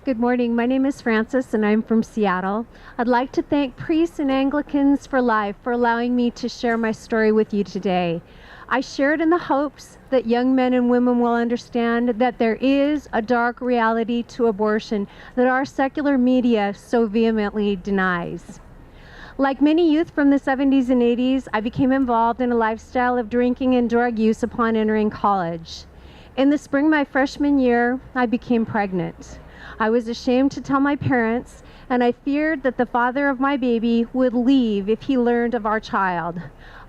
Good morning. My name is Frances and I'm from Seattle. I'd like to thank Priests and Anglicans for Life for allowing me to share my story with you today. I share it in the hopes that young men and women will understand that there is a dark reality to abortion that our secular media so vehemently denies. Like many youth from the 70s and 80s, I became involved in a lifestyle of drinking and drug use upon entering college. In the spring of my freshman year, I became pregnant. I was ashamed to tell my parents, and I feared that the father of my baby would leave if he learned of our child.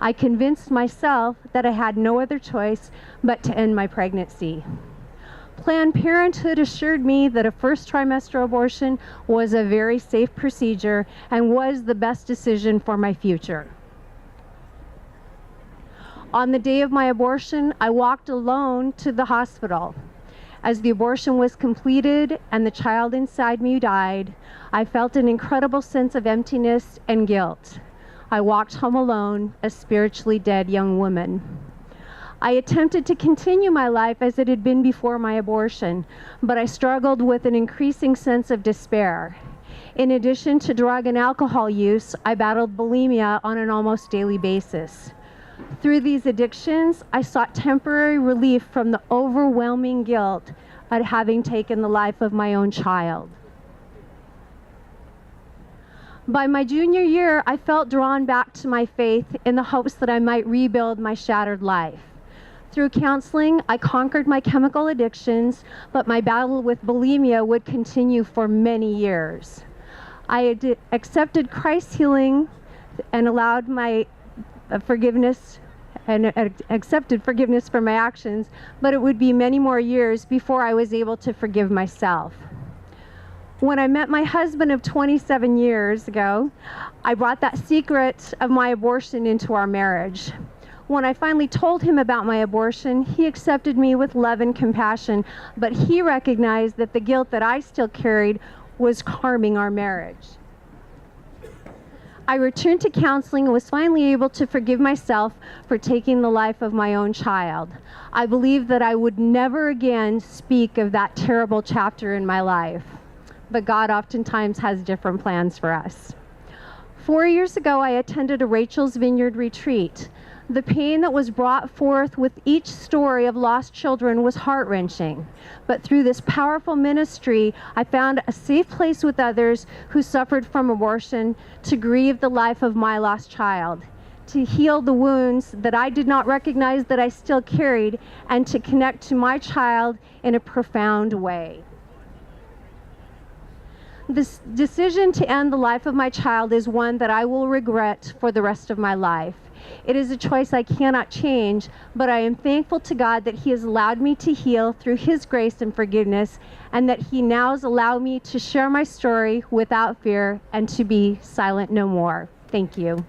I convinced myself that I had no other choice but to end my pregnancy. Planned Parenthood assured me that a first trimester abortion was a very safe procedure and was the best decision for my future. On the day of my abortion, I walked alone to the hospital. As the abortion was completed and the child inside me died, I felt an incredible sense of emptiness and guilt. I walked home alone, a spiritually dead young woman. I attempted to continue my life as it had been before my abortion, but I struggled with an increasing sense of despair. In addition to drug and alcohol use, I battled bulimia on an almost daily basis. Through these addictions, I sought temporary relief from the overwhelming guilt at having taken the life of my own child. By my junior year, I felt drawn back to my faith in the hopes that I might rebuild my shattered life. Through counseling, I conquered my chemical addictions, but my battle with bulimia would continue for many years. I had accepted Christ's healing and allowed my forgiveness and accepted forgiveness for my actions, but it would be many more years before I was able to forgive myself. When I met my husband of 27 years ago, I brought that secret of my abortion into our marriage. When I finally told him about my abortion, he accepted me with love and compassion, but he recognized that the guilt that I still carried was harming our marriage. I returned to counseling and was finally able to forgive myself for taking the life of my own child. I believed that I would never again speak of that terrible chapter in my life, but God oftentimes has different plans for us. 4 years ago, I attended a Rachel's Vineyard retreat. The pain that was brought forth with each story of lost children was heart-wrenching. But through this powerful ministry, I found a safe place with others who suffered from abortion to grieve the life of my lost child, to heal the wounds that I did not recognize that I still carried, and to connect to my child in a profound way. This decision to end the life of my child is one that I will regret for the rest of my life. It is a choice I cannot change, but I am thankful to God that He has allowed me to heal through His grace and forgiveness, and that He now has allowed me to share my story without fear and to be silent no more. Thank you.